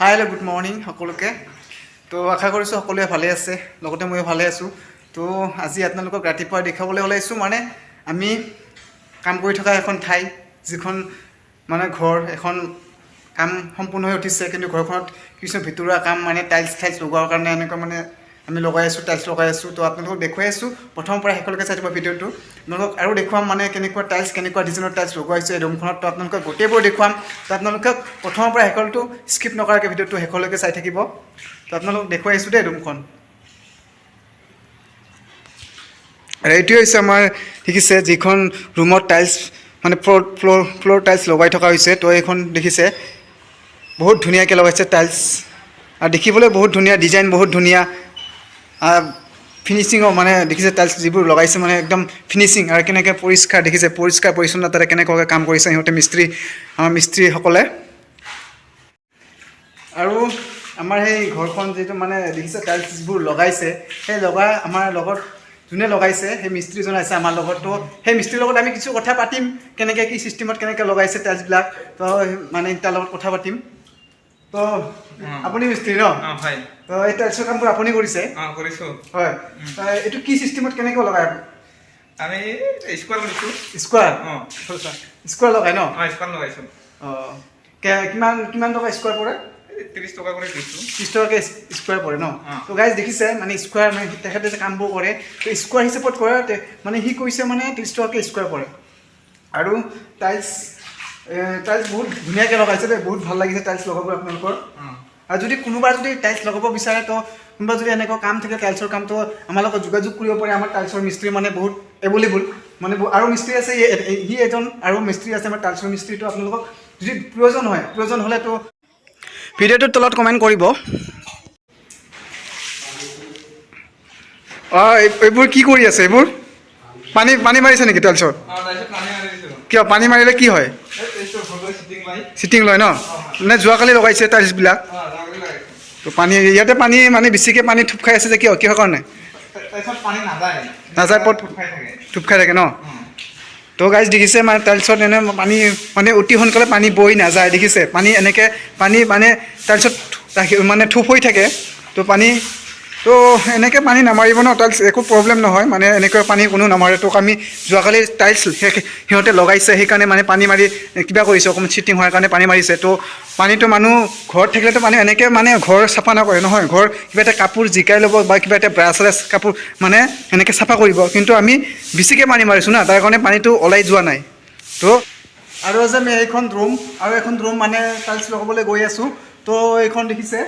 Hi hello' good morning সকলোকে। তো আশা কৰিছোঁ সকলোৱে ভালে আছে, লগতে ময়ো ভালে আছোঁ। তো আজি আপোনালোকক ৰাতিপুৱা দেখাবলৈ ওলাইছোঁ মানে আমি কাম কৰি থকা এখন ঠাই, যিখন মানে ঘৰ এখন কাম সম্পূৰ্ণ হৈ উঠিছে, কিন্তু ঘৰখনত কিছু ভিতৰুৱা কাম মানে টাইলছ লগোৱাৰ কাৰণে এনেকুৱা মানে আমি লগাই আছোঁ, টাইলছ লগাই আছোঁ। তো আপোনালোকক দেখুৱাই আছোঁ প্ৰথমৰ পৰা শেষলৈকে চাই দিব ভিডিঅ'টো। আপোনালোকক আৰু দেখুৱাম মানে কেনেকুৱা টাইলছ, কেনেকুৱা ডিজাইনৰ টাইলছ লগোৱা হৈছে এই ৰুমখনত। তো আপোনালোকক গোটেইবোৰ দেখুৱাম। তো আপোনালোকক প্ৰথমৰ পৰা শেষৰটো স্কিপ নকৰাকৈ ভিডিঅ'টো শেষলৈকে চাই থাকিব। তো আপোনালোকক দেখুৱাই আছোঁ দেই ৰুমখন। আৰু এইটোৱে হৈছে আমাৰ দেখিছে যিখন ৰুমত টাইলছ মানে ফ্ল'ৰ টাইলছ লগাই থকা হৈছে। তো এইখন দেখিছে বহুত ধুনীয়াকৈ লগাইছে টাইলছ, আৰু দেখিবলৈ বহুত ধুনীয়া, ডিজাইন বহুত ধুনীয়া, ফিনিচিঙৰ মানে দেখিছে টাইলছ যিবোৰ লগাইছে মানে একদম ফিনিচিং, আৰু কেনেকৈ পৰিষ্কাৰ দেখিছে, পৰিষ্কাৰ পৰিচ্ছন্নতাৰে কেনেকুৱাকৈ কাম কৰিছে সিহঁতে আমাৰ মিস্ত্ৰীসকলে। আৰু আমাৰ সেই ঘৰখন যিটো মানে দেখিছে টাইলছ যিবোৰ লগাইছে, সেই আমাৰ লগত যোনে লগাইছে সেই মিস্ত্ৰীজন আছে আমাৰ লগত। তো সেই মিস্ত্ৰীৰ লগত আমি কিছু কথা পাতিম, কেনেকৈ কি চিষ্টেমত কেনেকৈ লগাইছে টাইলছবিলাক। তো মানে তাৰ লগত কথা পাতিম। তো আপুনি মিস্ত্ৰী ন? হয়। তো এই টাইলছৰ কামবোৰ আপুনি কৰিছে? কৰিছোঁ। হয়। এইটো কি চিষ্টেমত কেনেকৈ লগাই? আমি স্কোৱাৰ কৰিছোঁ। স্কোৱাৰ? স্কোৱাৰ লগাই ন? স্কোৱাৰ লগাইছোঁ। কিমান টকা স্কোৱাৰ পৰে? 30 টকা কৰি দিছোঁ। 30 টকাকৈ স্কোৱাৰ পৰে ন? তো গাইজ দেখিছে মানে স্কোৱাৰ মানে তেখেতে যে কামবোৰ কৰে তো স্কোৱাৰ হিচাপত কৰে, মানে সি কৈছে মানে 30 টকাকৈ স্কোৱাৰ পৰে। আৰু টাইলছ বহুত ধুনীয়াকৈ লগাইছে দেই, বহুত ভাল লাগিছে টাইলছ লগাব আপোনালোকৰ। আৰু যদি কোনোবা যদি টাইলছ লগাব বিচাৰে, তো কোনোবা যদি এনেকুৱা কাম থাকে টাইলছৰ কাম, তো আমাৰ লগত যোগাযোগ কৰিব পাৰে। আমাৰ টাইলছৰ মিস্ত্ৰী মানে বহুত এভেইলেবল, মানে আৰু মিস্ত্ৰী আছে, সি এজন আৰু মিস্ত্ৰী আছে আমাৰ টাইলছৰ মিস্ত্ৰীটো। আপোনালোকক যদি প্ৰয়োজন হ'লে তো ভিডিঅ'টোৰ তলত কমেণ্ট কৰিব। এইবোৰ কি কৰি আছে? এইবোৰ পানী মাৰিছে নেকি টাইলছত? কিয় পানী মাৰিলে কি হয়? চিটিং লয় ন? নে যোৱাকালি লগাইছে টাইলছবিলাক? তো ইয়াতে পানী মানে বেছিকৈ পানী থুপ খাই আছে যে কিহৰ কাৰণে? নাযায়, থুপ খাই থাকে ন? তো গাইজ দেখিছে মানে টাইলছত এনে পানী মানে অতি সোনকালে পানী বৈ নাযায়, দেখিছে পানী এনেকৈ পানী মানে টাইলছত মানে থুপ হৈ থাকে। তো এনেকৈ পানী নামাৰিব ন, টাইলছ একো প্ৰব্লেম নহয়, মানে এনেকৈ পানী কোনো নামাৰে। তো আমি যোৱাকালি টাইলছ সিহঁতে লগাইছে, সেইকাৰণে মানে পানী মাৰি কিবা কৰিছে, অকণমান চিটিং হোৱাৰ কাৰণে পানী মাৰিছে। তো পানীটো মানুহ ঘৰত থাকিলেতো মানে এনেকৈ মানে ঘৰ চাফা নকৰে নহয়, ঘৰ কিবা এটা কাপোৰ জিকাই ল'ব বা কিবা এটা ব্ৰাছেৰে কাপোৰ মানে এনেকৈ চাফা কৰিব, কিন্তু আমি বেছিকৈ পানী মাৰিছোঁ না, তাৰ কাৰণে পানীটো ওলাই যোৱা নাই। তো আৰু আজি আমি এখন ৰুম মানে টাইলছ লগাবলৈ গৈ আছোঁ। তো এইখন দেখিছে,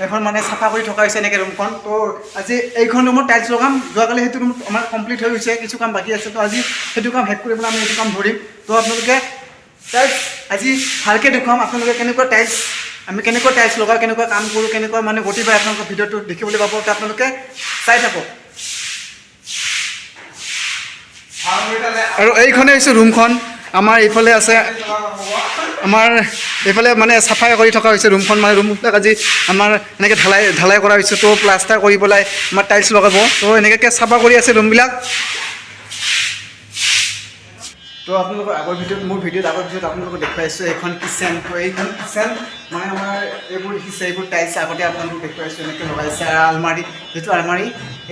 এখন মানে চাফা কৰি থকা হৈছে এনেকৈ ৰুমখন। তো আজি এইখন ৰুমত টাইলছ লগাম। যোৱাকালি সেইটো ৰুম আমাৰ কমপ্লিট হৈ গৈছে, কিছু কাম বাকী আছে। তো আজি সেইটো কাম শেষ কৰি পেলাই আমি এইটো কাম ধৰিম। তো আপোনালোকে টাইলছ আজি ভালকৈ দেখুৱাম, আপোনালোকে কেনেকুৱা টাইলছ লগাওঁ, কেনেকুৱা কাম কৰোঁ, কেনেকুৱা মানে গোটেইবাৰ আপোনালোকৰ ভিডিঅ'টো দেখিবলৈ পাব। তো আপোনালোকে চাই থাকক। আৰু এইখনে হৈছে ৰুমখন। আমাৰ এইফালে আছে, আমাৰ এইফালে মানে চাফাই কৰি থকা হৈছে ৰুমখন, মানে ৰুমবিলাক আজি আমাৰ এনেকৈ ঢালাই কৰা হৈছে। তো প্লাষ্টাৰ কৰি পেলাই আমাৰ টাইলছ লগাব। তো এনেকৈ চাফা কৰি আছে ৰুমবিলাক। তো আপোনালোকৰ মোৰ ভিডিঅ'ত আপোনালোকক দেখুৱাইছোঁ এইখন কিচেন। তো এইখন কিচেন মানে আমাৰ এইবোৰ দেখিছে, এইবোৰ টাইলছ আগতে আপোনালোকক দেখুৱাইছোঁ এনেকৈ লগাইছে। আৰু আলমাৰী,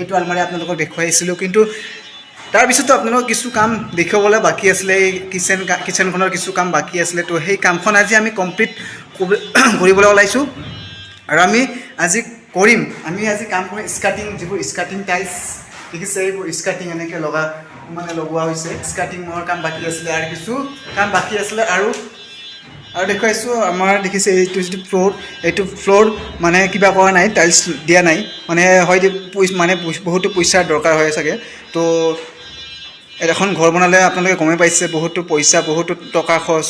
এইটো আলমাৰী আপোনালোকক দেখুৱাইছিলোঁ, কিন্তু তাৰপিছতো আপোনালোকক কিছু কাম দেখুৱাবলৈ বাকী আছিলে। এই কিচেনখনৰ কিছু কাম বাকী আছিলে। তো সেই কামখন আজি আমি কমপ্লিট কৰিবলৈ ওলাইছোঁ, আৰু আমি আজি কাম কৰিম স্কাৰ্টিং, যিবোৰ স্কাৰ্টিং টাইলছ দেখিছে, এইবোৰ স্কাৰ্টিং এনেকৈ লগোৱা হৈছে। স্কাৰ্টিঙৰ কাম বাকী আছিলে, আৰু কিছু কাম বাকী আছিলে। আৰু দেখুৱাইছোঁ আমাৰ দেখিছে এইটো ফ্ল'ৰ মানে কিবা কৰা নাই, টাইলছ দিয়া নাই, মানে হয় মানে বহুতো পইচাৰ দৰকাৰ হয় চাগে। তো এখন ঘৰ বনালে আপোনালোকে গমেই পাইছে বহুতো পইচা, বহুতো টকা খৰচ,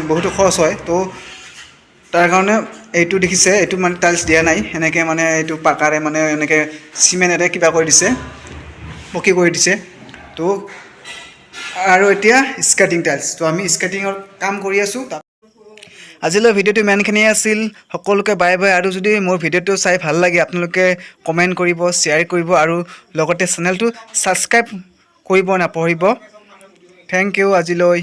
বহুতো খৰচ হয়। তো তাৰ কাৰণে এইটো দেখিছে, এইটো মানে টাইলছ দিয়া নাই, এনেকৈ মানে এইটো পাকাৰে মানে এনেকৈ চিমেণ্টেৰে কিবা কৰি দিছে, পকী কৰি দিছে। তো আৰু এতিয়া স্কাৰ্টিং টাইলছ। তো আমি স্কাৰ্টিঙৰ কাম কৰি আছোঁ। আজিলৈ ভিডিঅ'টো ইমানখিনিয়ে আছিল। সকলোকে বাই বাই। আৰু যদি মোৰ ভিডিঅ'টো চাই ভাল লাগে আপোনালোকে কমেণ্ট কৰিব, শ্বেয়াৰ কৰিব, আৰু লগতে চেনেলটো ছাবস্ক্ৰাইব কৰিব নাপাহৰিব। থেংক ইউ আজিলৈ।